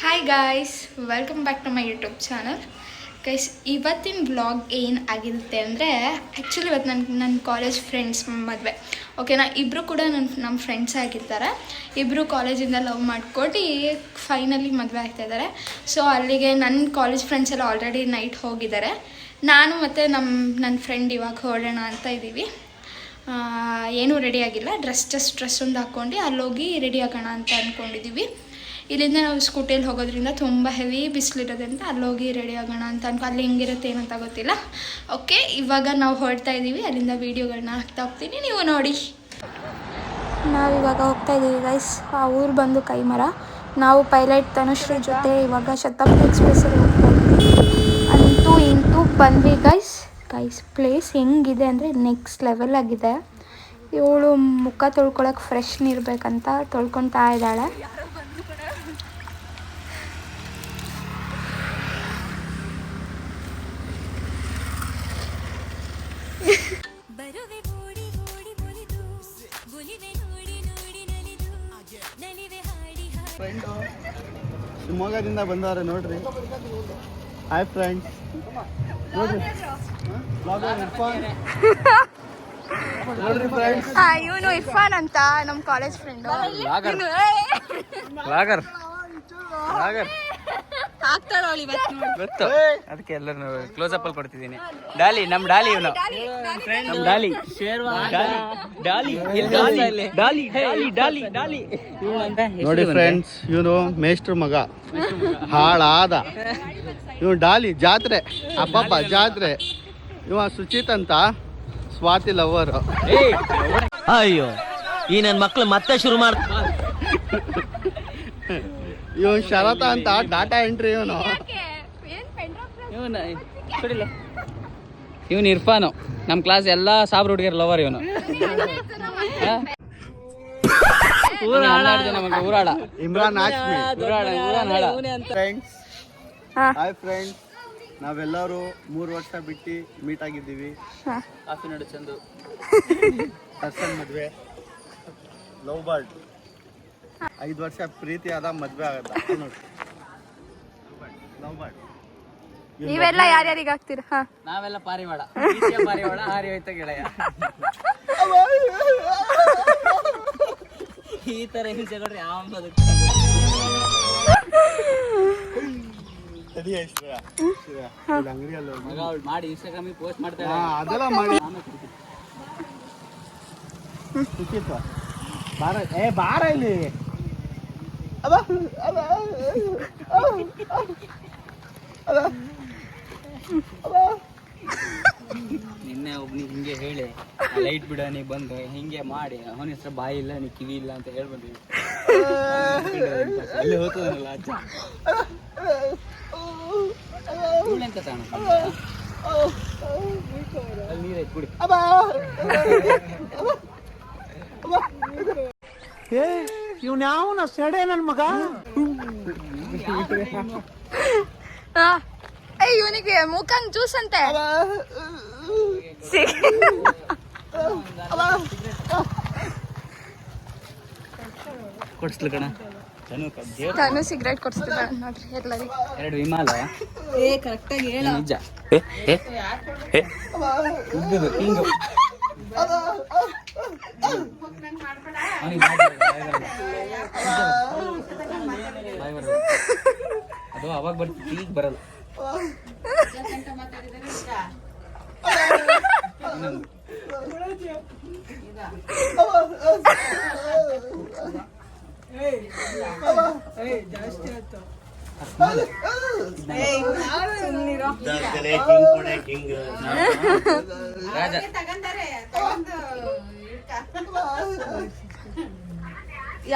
Hi guys, welcome back to my YouTube channel. Guys, ಇವತ್ತಿನ vlog ಏನು ಆಗಿರುತ್ತೆ ಅಂದರೆ, ಆ್ಯಕ್ಚುಲಿ ಇವತ್ತು ನನ್ನ ಕಾಲೇಜ್ ಫ್ರೆಂಡ್ಸ್ ಮದುವೆ. ಓಕೆನಾ, ಇಬ್ಬರು ಕೂಡ ನಮ್ಮ ಫ್ರೆಂಡ್ಸ್ ಆಗಿರ್ತಾರೆ. ಇಬ್ಬರು ಕಾಲೇಜಿಂದ ಲವ್ ಮಾಡ್ಕೊಂಡು ಫೈನಲಿ ಮದುವೆ ಆಗ್ತಾಯಿದ್ದಾರೆ. ಸೊ ಅಲ್ಲಿಗೆ ನನ್ನ ಕಾಲೇಜ್ ಫ್ರೆಂಡ್ಸ್ ಎಲ್ಲ ಆಲ್ರೆಡಿ ನೈಟ್ ಹೋಗಿದ್ದಾರೆ. ನಾನು ಮತ್ತು ನನ್ನ ಫ್ರೆಂಡ್ ಇವಾಗ ಹೊರಡೋಣ ಅಂತ ಇದ್ದೀವಿ. ಏನೂ ರೆಡಿ ಆಗಿಲ್ಲ, ಡ್ರೆಸ್ ಒಂದು ಹಾಕ್ಕೊಂಡು ಅಲ್ಲೋಗಿ ರೆಡಿ ಆಗೋಣ ಅಂತ ಅಂದ್ಕೊಂಡಿದ್ದೀವಿ. ಇಲ್ಲಿಂದ ನಾವು ಸ್ಕೂಟಿಯಲ್ಲಿ ಹೋಗೋದ್ರಿಂದ ತುಂಬ ಹೆವಿ ಬಿಸಿಲಿರೋದ್ರಿಂದ ಅಲ್ಲೋಗಿ ರೆಡಿ ಆಗೋಣ ಅಂತ ಅಲ್ಲಿ ಹೆಂಗಿರುತ್ತೆ ಏನಂತ ಗೊತ್ತಿಲ್ಲ. ಓಕೆ, ಇವಾಗ ನಾವು ಹೊರಡ್ತಾ ಇದ್ದೀವಿ. ಅಲ್ಲಿಂದ ವೀಡಿಯೋಗಳನ್ನ ಹಾಕ್ತಾ ಹೋಗ್ತೀನಿ, ನೀವು ನೋಡಿ. ನಾವಿವಾಗ ಹೋಗ್ತಾ ಇದ್ದೀವಿ ಗೈಸ್. ಆ ಊರು ಬಂದು ಕೈಮರ. ನಾವು ಪೈಲಟ್ ತನುಶ್ರೀ ಜೊತೆ ಇವಾಗ ಶತಾಬ್ದಿ ಎಕ್ಸ್ಪ್ರೆಸ್ಸಲ್ಲಿ ಹೋಗ್ತಾ ಇದ್ದೀವಿ. ಇಂತೂ ಬಂದ್ವಿ ಗೈಸ್. ಪ್ಲೇಸ್ ಹೆಂಗಿದೆ ಅಂದರೆ ನೆಕ್ಸ್ಟ್ ಲೆವೆಲ್ ಆಗಿದೆ. ಇವಳು ಮುಖ ತೊಳ್ಕೊಳಕ್ಕೆ ಫ್ರೆಶ್ ನೀರು ಬೇಕಂತ ತೊಳ್ಕೊತಾ ಇದ್ದಾಳೆ. ಶಿವಮೊಗ್ಗದಿಂದ ಬಂದವ್ರೆ ನೋಡ್ರಿ. ಹಾಯ್ ಫ್ರೆಂಡ್ಸ್, ನೋಡ್ರಿ ನೋಡ್ರಿ ಫ್ರೆಂಡ್ಸ್. ಇವನು ಇರ್ಫಾನ್ ಅಂತ ನಮ್ಮ ಕಾಲೇಜ್ ಫ್ರೆಂಡ್. ಗೊತ್ತು, ಅದಕ್ಕೆ ಎಲ್ಲರೂ ಕ್ಲೋಸ್ ಅಪ್ ಅಲ್ಲಿ ಕೊಡ್ತಿದ್ದೀನಿ. ಡಾಲಿ, ನಮ್ ಡಾಲಿ, ಇವನು ನಮ್ ಡಾಲಿ. ನೋಡಿ ಫ್ರೆಂಡ್ಸ್, ಇವನು ಮೇಷ್ಟ್ರ ಮಗ, ಹಾಳಾದ ಇವನು ಡಾಲಿ. ಜಾತ್ರೆ ಅಬ್ಬಬ್ಬ ಜಾತ್ರೆ. ಇವ ಸುಚಿತ್ ಅಂತ ಸ್ವಾತಿ ಲವರ್. ಅಯ್ಯೋ, ಈ ನನ್ನ ಮಕ್ಳು ಮತ್ತೆ ಶುರು ಮಾಡ. ಇವನು ಶರತ ಅಂತ ಡಾಟಾ ಎಂಟ್ರಿ. ಇವನು ಇರ್ಫಾನು, ನಮ್ ಕ್ಲಾಸ್ ಎಲ್ಲಾ ಸಾಬ್ರ ಹುಡುಗಿಯರ್ ಲವರ್. ಇವನು ಊರಾಡ ಇಮ್ರಾನ್ ಹಾಶ್ಮಿ. ಫ್ರೆಂಡ್ಸ್, ಹಾಯ್ ಫ್ರೆಂಡ್ಸ್, ನಾವೆಲ್ಲರೂ 3 ವರ್ಷ ಬಿಟ್ಟು ಮೀಟ್ ಆಗಿದ್ದೀವಿ. ಕಾಫಿ ನಡು ಚಂದು ದರ್ಶನ್ ಮದ್ವೆ, ಲವ್ ಬರ್ಡ್. 5 ವರ್ಷ ಪ್ರೀತಿ ಆದ ಮದ್ವೆ ಆಗತ್ತ ನೋಡಿ. Love bird. ನೀವೆಲ್ಲ ಯಾರ್ಯಾರಿಗೆ ಆಗ್ತೀರಾ? ನಾವೆಲ್ಲ ಪಾರಿವಾಳ. ಪಾರಿವಾಳ ಹಾರಿ ಹೋಯ್ತ ಗೆಳೆಯ. ಈ ತರ ಹಿಂಸೆಗಳು ಯಾವ ಮಾಡಿ ಇನ್ಸ್ಟಾಗ್ರಾಮ್ ಪೋಸ್ಟ್ ಮಾಡ್ತಾರೆ. ಅದೆಲ್ಲ ಮಾಡಿ ಬಾರ ಇಲ್ಲಿ. ನಿನ್ನೆ ಒಬ್ನಿಗೆ ಹಿಂಗೆ ಹೇಳಿ ಲೈಟ್ ಬಿಡ, ನೀ ಬಂದು ಹಿಂಗೆ ಮಾಡಿ ಅವನ ಹೆಸರು ಬಾಯಿ ಇಲ್ಲ, ನೀ ಕಿವಿ ಇಲ್ಲ ಅಂತ ಹೇಳ್ಬಂದ್ವಿ. ಅಲ್ಲಿ ಹೋಗ್ತದಲ್ಲ ಅಜ್ಜ ಅಂತ ಕಾಣ. ಅಲ್ಲಿ ನೀರೈತ್ ಕುಡಿ. ಇವ್ನ ಯಾವನ ಸೆಡೆ ನನ್ ಮಗ. ಇವನಿಗೆ ಮುಖಂಗ್ ಜ್ಯೂಸ್ ಅಂತೆ. ಕೊಡ್ಸ್ಲು ಕಣ. ತಾನು ಸಿಗರೇಟ್ ಕೊಡ್ಸ್ತಿದ್ದ ನೋಡ್ರಿ ಎಲ್ಲರಿಗೂ. 2 ವಿಮಾಲ ಕರೆಕ್ಟಾಗಿ ಹೇಳ. ನಿಜ ಉದ್ದುದು ಹಿಂಗು. ಅದು ಅವಾಗ ಬರ್ತಿತ್ತು, ಈಗ ಬರಲ್ಲ.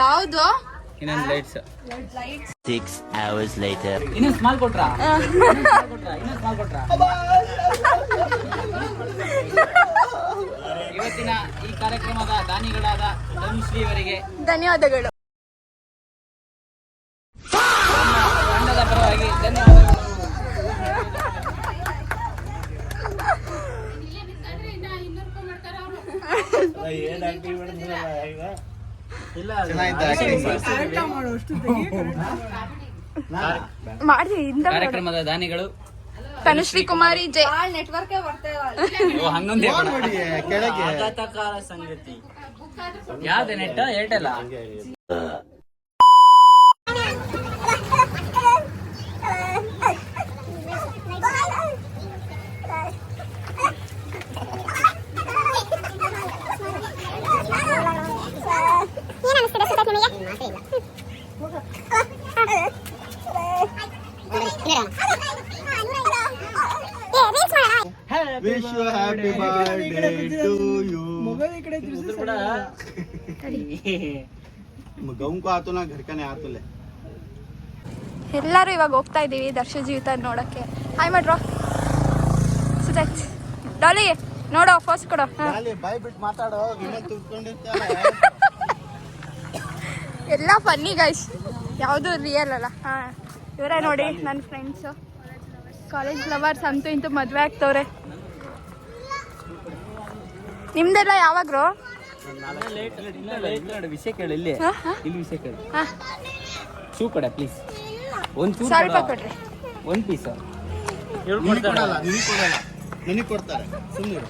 ಯಾವುದು? ಇನ್ನೊಂದು ಲೈಟ್ಸ್. 6 hours later. ಇನ್ನೊಂದು ಸ್ಮಾಲ್ ಕೊಟ್ರಾ? ಇವತ್ತಿನ ಈ ಕಾರ್ಯಕ್ರಮದ ದಾನಿಗಳಾದ ತನುಶ್ರೀ ಅವರಿಗೆ ಧನ್ಯವಾದಗಳು. ತಂಡದ ಪರವಾಗಿ ಧನ್ಯವಾದಗಳು. ಚೆನ್ನಾಗಿತ್ತು. ಮಾಡಿ ಇಂದ ಕಾರ್ಯಕ್ರಮದ ದಾನಿಗಳು ತನುಶ್ರೀ ಕುಮಾರಿ ಜೈ. ಓ, ಹಂಗಂತ ಫೋನ್ ಮಾಡಿ ಕೆಳಗೆ. ಆಘಾತಕಾರ ಸಂಗತಿ. ಯಾವ್ದು net Airtel? Wish you happy birthday to you. गाँव को आतो ना घर का नहीं आतो ले. ಎಲ್ಲರೂ ಇವಾಗ ಹೋಗ್ತಾ ಇದ್ದೀವಿ ದರ್ಶ ಜೀವಿತ ನೋಡಕ್ಕೆ. ಹಾಯ್ ಮಾಡ್ರೋ ಸುಜಾತ್. ಡಾಲಿ ನೋಡೋ ಫಸ್ಟ್ ಕೊಡೋ. ಅಲ್ಲಿ ಬಾಯ್ ಬಿಟ್ಟು ಮಾತಾಡೋ, ವಿನೋದ್ ತುಳ್ಕೊಂಡಿರ್ತಾರ. ಎಲ್ಲ ಫನ್ನಿ ಗೈಸ್, ಯಾವುದು ರಿಯಲ್ ಅಲ್ಲ. ಹಾಂ, ಇವರೇ ನೋಡಿ ನನ್ನ ಫ್ರೆಂಡ್ಸು, ಕಾಲೇಜ್ ಲವರ್ಸ್. ಅಂತೂ ಇಂತೂ ಮದುವೆ ಆಗ್ತವ್ರೆ. ನಿಮ್ದೆಲ್ಲ ಯಾವಾಗ್ರು? ವಿಷಯ ಕೇಳಿ, ಇಲ್ಲಿ ಇಲ್ಲಿ ವಿಷಯ ಕೇಳಿ. ಹಾಂ, ಶೂ ಕೊಡ ಪ್ಲೀಸ್. ಒಂದು ಸ್ವಲ್ಪ ಕೊಡ್ರಿ. ಒಂದು ಪೀಸ್ ನಿನಗೆ ಕೊಡಲ್ಲ, ನನಗೆ ಕೊಡ್ತಾರೆ. ಸುಮ್ಮನೆ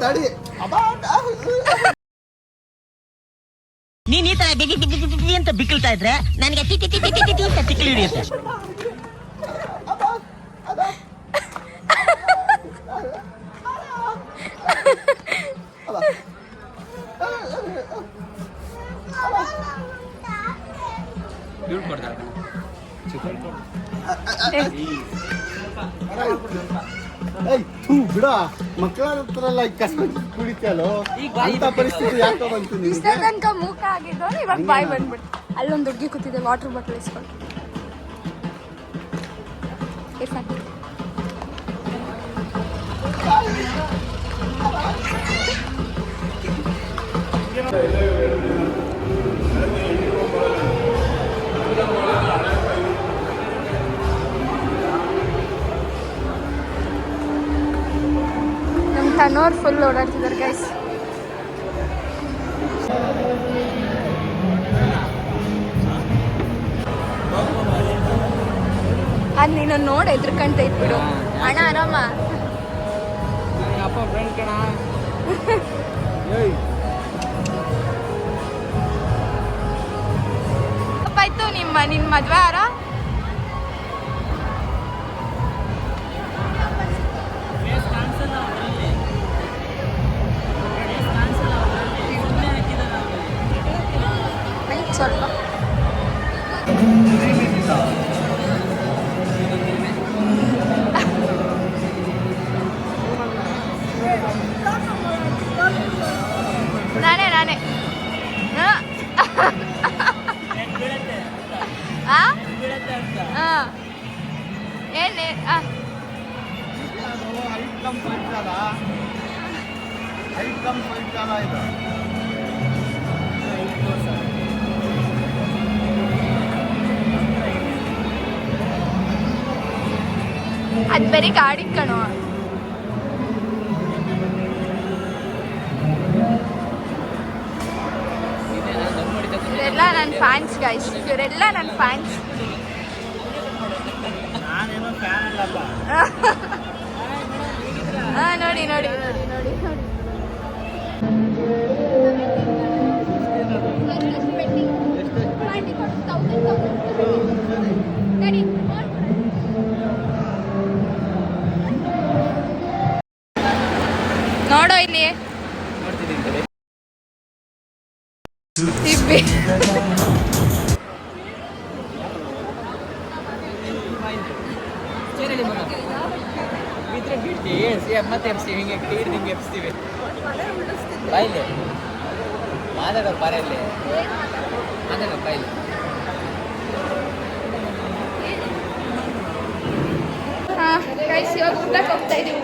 ತಡಿ. ನೀನ್ ಈ ತರ ಬಿಗಿ ಬಿಗಿ ಬಿಗಿ ಬಿಗಿ ಅಂತ ಬಿಕ್ಕಳ್ತಾ ಇದ್ರೆ ನನಗೆ T T T T T T ಅಂತ ತಿಕ್ಕಲು ಹಿಡಿಯುತ್ತೆ. ಇವ್ರು ಕೊಡ್ತಾರೆ. ಏಯ್ ಥೂ ಬಿಡ, ಮಕ್ಕಳ ಹತ್ರಲ್ಲ ಕಷ್ಟ ಕುಡಿತಲ್ಲೋ. ಅಂತ ಪರಿಸ್ಥಿತಿ ಯಾಕೆ ಬಂತು ನಿನಗೆ? ಇಷ್ಟ ತನಕ ಮೂಕ ಆಗಿದ್ದು ಇವಾಗ ಬಾಯ್ ಬಂದ್ಬಿಟ್ಟು. ಅಲ್ಲೊಂದು ಹುಡುಗಿ ಕೂತಿದೆ, ವಾಟರ್ ಬಾಟಲ್ ಇಸ್ಕೊಂಡು. ಇರ್ಫಾನ್ ನಮ್ಮ ತನ್ನೋರು ಫುಲ್ ಓಡಾಡ್ತಿದ್ದಾರೆ ಗೈಸ್. ಅದು ನೀನು ನೋಡಿ ಎದ್ರಕಂತ ಇಟ್ಬಿಡು. ಅಣ್ಣ ಆರಾಮ? ಅಪ್ಪ ಫ್ರೆಂಡ್ ಕಣ. ಆಯ್ತು ನಿನ್ನ ಮದ್ವೆ ಆರ? ಸ್ವಲ್ಪ ನಾನೇ ಏನೇ ಅದು ಬರೀ ಗಾಡಿ ಕಣೋ. ಇವರೆಲ್ಲ ನನ್ನ ಫ್ಯಾನ್ಸ್ ಗೈಸ್, ಇವರೆಲ್ಲ ನನ್ನ ಫ್ಯಾನ್ಸ್. ಹಾಂ, ನೋಡಿ ನೋಡಿ ನೋಡಿ ನೋಡಿ ನೋಡಿ. ನೋಡೋ ಇಲ್ಲಿ ಇಬ್ಬಿ ಮತ್ತೆ ಎಪ್ಸ್ತೀವಿ, ಹಿಂಗೆ ಹಿಂಗೆ ಎಪ್ಸ್ತೀವಿ. ಬಾಯಿಲೆ ಮಾತಾಡೋ ಪಾರಲ್ಲಿ ಮಾತಾಡೋ ಬಾಯಿಲೆ. ಹಾಂ ಗೈಸ್, ಇವಾಗ ಊಟಕ್ಕೆ ಹೋಗ್ತಾ ಇದ್ದೀವಿ.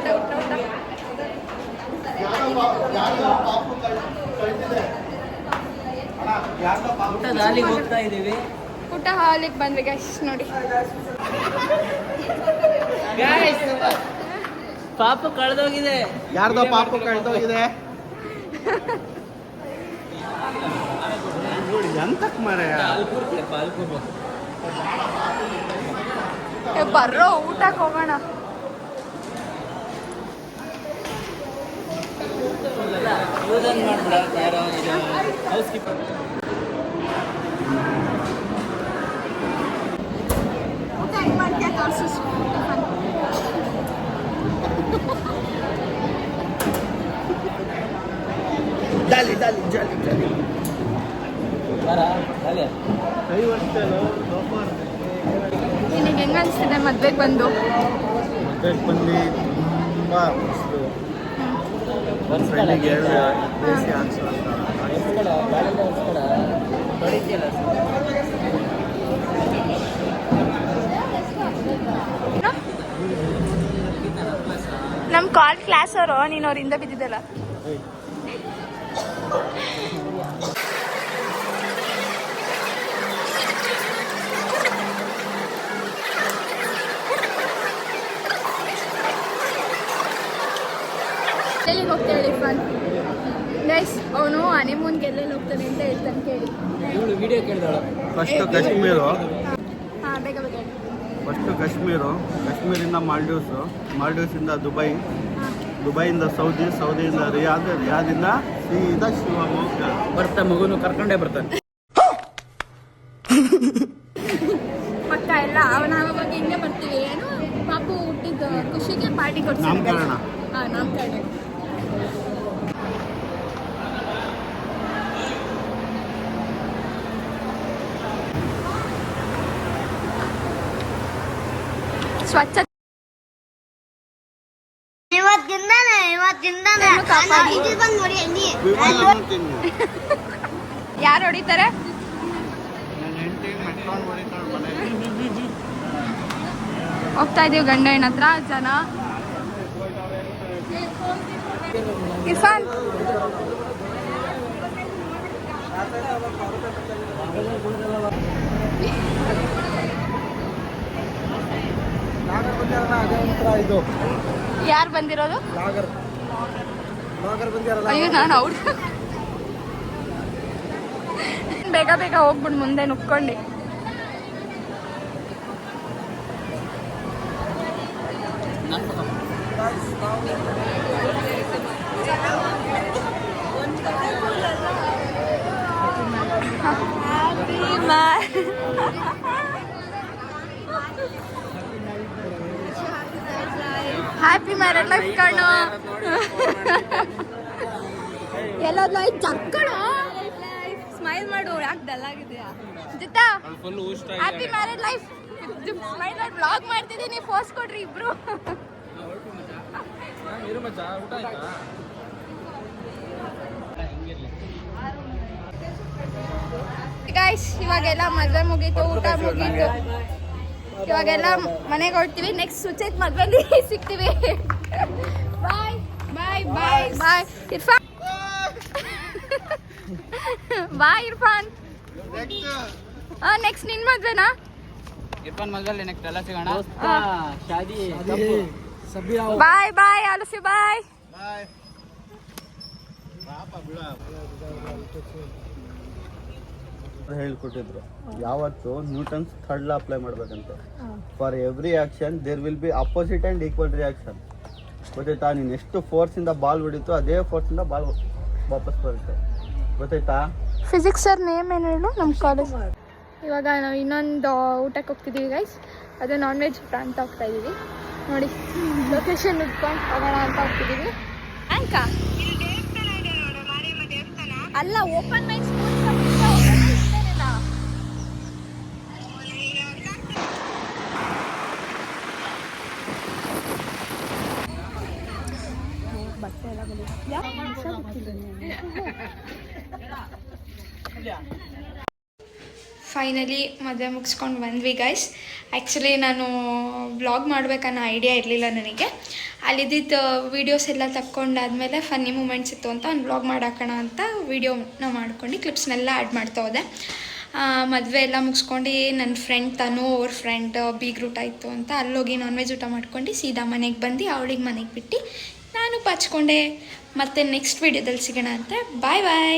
ಊಟದ ಹಾಲಿಗೆ ಹೋಗ್ತಾ ಇದ್ದೀವಿ. ಊಟ ಹಾಲಿಗೆ ಬಂದ್ವಿ ಗೈಸ್ ನೋಡಿ. ಪಾಪ ಕಳೆದೋಗಿದೆ. ಯಾರ್ದೋ ಪಾಪ ಕಳ್ದೋಗಿದೆ ನೋಡಿ. ಎಂತಕ್ ಮಾರಾಯ? ಅಲ್ಕೂರ್ ಬರ್ರೋ ಊಟಕ್ಕೆ ಹೋಗೋಣ. ಊಟ ಹೆಂಗ್ ಮಾಡ್ತೀಯ ತೋರ್ಸು. ಜಾಲಿ ಜಾಲಿ ಜಾಲಿ ಜಾಲಿ ಕೈ ವರ್ಷದಲ್ಲೋ ಸೂಪರ್. ನಿನಗೆ ಹೆಂಗ ಅನಿಸ್ತಿದೆ ಮದ್ವೆಗೆ ಬಂದು? ಮದ್ವೆಗೆ ಬಂದು ತುಂಬ ಮಸ್ತು. ಫ್ರೆಂಡಿಗೆ ಬೇಸಿ ಅನ್ಸೋ ಅಂತ ನಮ್ಮ ಕಾಲ್ ಕ್ಲಾಸ್ ಅವರು ನೀನು ಅವರಿಂದ ಬಿದ್ದಿದ್ದಲ್ಲ. ಎಲ್ಲಿಗೆ ಹೋಗ್ತೇವೆ ಇರ್ಫಾನ್? ಗೈಸ್ ಅವನು ಹನಿಮೂನ್ಗೆ ಎಲ್ಲೆಲ್ಲಿ ಹೋಗ್ತಾನೆ ಅಂತ ಹೇಳ್ತಾನೆ, ಕೇಳಿ. ವಿಡಿಯೋ ಕೇಳಿದಾಳು. ಫಸ್ಟು ಕಾಶ್ಮೀರು, ಹಾಂ ಬೇಗ ಬೇಗ ಹೇಳಿ. ಫಸ್ಟು ಕಾಶ್ಮೀರಿಂದ ಮಾಲ್ಡೀವ್ಸಿಂದ ದುಬೈಯಿಂದ ಸೌದಿಯಿಂದ ರಿಯಾದಿಂದ ಸೀದಾ ಶಿವಮೊಗ್ಗ. ಬರ್ತಾ ಮಗುನು ಕರ್ಕೊಂಡೇ ಬರ್ತಾನೆ. ಪಕ್ಕ ಎಲ್ಲ ನಾವಾಗ ಹಿಂಗೆ ಬರ್ತೀವಿ. ಏನು ಪಾಪು ಹುಟ್ಟಿದ ಖುಷಿಗೆ ಪಾರ್ಟಿ ಕೊಡ್ತೀವಿ. ನಾಮಕರಣ. ಹಾಂ ನಾಮಕರಣ. ಸ್ವಚ್ಛ ಯಾರು ಹೊಡಿತಾರೆ? ಹೋಗ್ತಾ ಇದೀವಿ ಗಂಡ ಹೆಣ್ಣ ಹತ್ರ. ಜನ ಇರ್ಫಾನ್ ಯಾರು ಬಂದಿರೋದು? ಅಯ್ಯೋ ನಾನು ಅವ್ರು ಬೇಗ ಬೇಗ ಹೋಗ್ಬಿಡು ಮುಂದೆ ನುಕ್ಕೊಂಡು. ಹ್ಯಾಪಿ ಮ್ಯಾರೇಡ್ ಲೈಫ್ ಕಣೋ. ಎಲ್ಲೋದ್ಲು ಜಕ್ಕಣ ಸ್ಮೈಲ್ ಮಾಡು. ಯಾಕೆ ಡಲ್ ಆಗಿದೆಯಾ ಜಿತ್ತಾ? ಹ್ಯಾಪಿ ಮ್ಯಾರೇಡ್ ಲೈಫ್ ಸ್ಮೈಲ್ ಮಾಡಿ ಬ್ಲಾಗ್ ಮಾಡ್ತಿದ್ದೀನಿ. ಪೋಸ್ಟ್ ಕೊಡ್ರಿ ಇಬ್ರು. ಗೈಸ್ ಇವಾಗೆಲ್ಲ ಮದುವೆ ಮುಗೀತು, ಊಟ ಮುಗೀತು. ಇವಾಗೆಲ್ಲ ಮನೆಗೆ ಹೊರಡ್ತೀವಿ. ನೆಕ್ಸ್ಟ್ ಸುಚಿತ್ ಮದುವೆಲಿ ಸಿಗ್ತೀವಿ. ಬಾಯ್ ಬಾಯ್ ಬಾಯ್ ಬಾಯ್ ಇರ್ಫಾನ್. ಬಾಯ್ ಇರ್ಫಾನ್. ನೆಕ್ಸ್ಟ್ ನಿನ್ ಮದ್ವೆನಾ? ಇರ್ಫಾನ್ ಮದ್ವೆಲ್ಲಿ ನೆಕ್ಸ್ಟ್ ಎಲ್ಲ ಸಿಗೋಣ. ಶಾದಿ ಬಾಯ್ ಬಾಯ್ ಆಲುಸಿ ಬಾಯ್. ಹೇಳ್ಕೊಟ್ಟಿದ್ರು ಯಾವತ್ತು ನ್ಯೂಟನ್ಸ್ ಥರ್ಡ್ ಲಾ ಅಪ್ಲೈ ಮಾಡ್ಬೇಕಂತೆ. For every action there will be opposite and equal reaction. ಗೊತ್ತಾಯ್ತಾ? ನೀನು ಎಷ್ಟು ಫೋರ್ಸಿಂದ ಬಾಲ್ ಹೊಡಿತು ಅದೇ ಫೋರ್ಸಿಂದ ಬಾಲ್ ವಾಪಸ್ ಬರುತ್ತೆ. ಗೊತ್ತಾಯ್ತಾ? ಫಿಸಿಕ್ಸ್ ಸರ್ ನೇಮ್ ಏನು ಹೇಳು ನಮ್ಮ ಕಾಲೇಜ್. ಇವಾಗ ನಾವು ಇನ್ನೊಂದು ಊಟಕ್ಕೆ ಹೋಗ್ತಿದ್ದೀವಿ ಗೈಸ್. ಅದು ನಾನ್ ವೆಜ್ ಊಟ ಅಂತ ಹೋಗ್ತಾ ಇದ್ದೀವಿ. ನೋಡಿ ಲೊಕೇಶನ್ ಇಟ್ಕೊಂಡು ಹೋಗೋಣ ಅಂತ ಹೋಗ್ತಿದ್ದೀವಿ. ಅಂಕ ಅಲ್ಲ ಓಪನ್ ಮೈಕ್ ಸ್ಕೂಲ್ ಫೈನಲಿ ಮದುವೆ ಮುಗಿಸ್ಕೊಂಡು ಬಂದ್ವಿ ಗೈಸ್. ಆ್ಯಕ್ಚುಲಿ ನಾನು ವ್ಲಾಗ್ ಮಾಡಬೇಕನ್ನೋ ಐಡಿಯಾ ಇರಲಿಲ್ಲ ನನಗೆ. ಅಲ್ಲಿದ್ದಿದ್ದು ವೀಡಿಯೋಸ್ ಎಲ್ಲ ತಕ್ಕೊಂಡಾದ್ಮೇಲೆ ಫನ್ನಿ ಮೂಮೆಂಟ್ಸ್ ಇತ್ತು ಅಂತ ಒಂದು ವ್ಲಾಗ್ ಮಾಡಾಕೋಣ ಅಂತ ವೀಡಿಯೋನ ಮಾಡ್ಕೊಂಡು ಕ್ಲಿಪ್ಸ್ನೆಲ್ಲ ಆ್ಯಡ್ ಮಾಡ್ತಾ ಹೋದೆ. ಮದುವೆ ಎಲ್ಲ ಮುಗಿಸ್ಕೊಂಡು ನನ್ನ ಫ್ರೆಂಡ್ ತನು ಅವ್ರ ಫ್ರೆಂಡ್ ಬೀಗ್ರೂಟ ಇತ್ತು ಅಂತ ಅಲ್ಲೋಗಿ ನಾನ್ ವೆಜ್ ಊಟ ಮಾಡ್ಕೊಂಡು ಸೀದಾ ಮನೆಗೆ ಬಂದು ಅವಳಿಗೆ ಮನೆಗೆ ಬಿಟ್ಟು ನಾನು ಪಚ್ಕೊಂಡೆ. ಮತ್ತೆ ನೆಕ್ಸ್ಟ್ ವೀಡಿಯೋದಲ್ಲಿ ಸಿಗೋಣ ಅಂತ. ಬಾಯ್ ಬಾಯ್.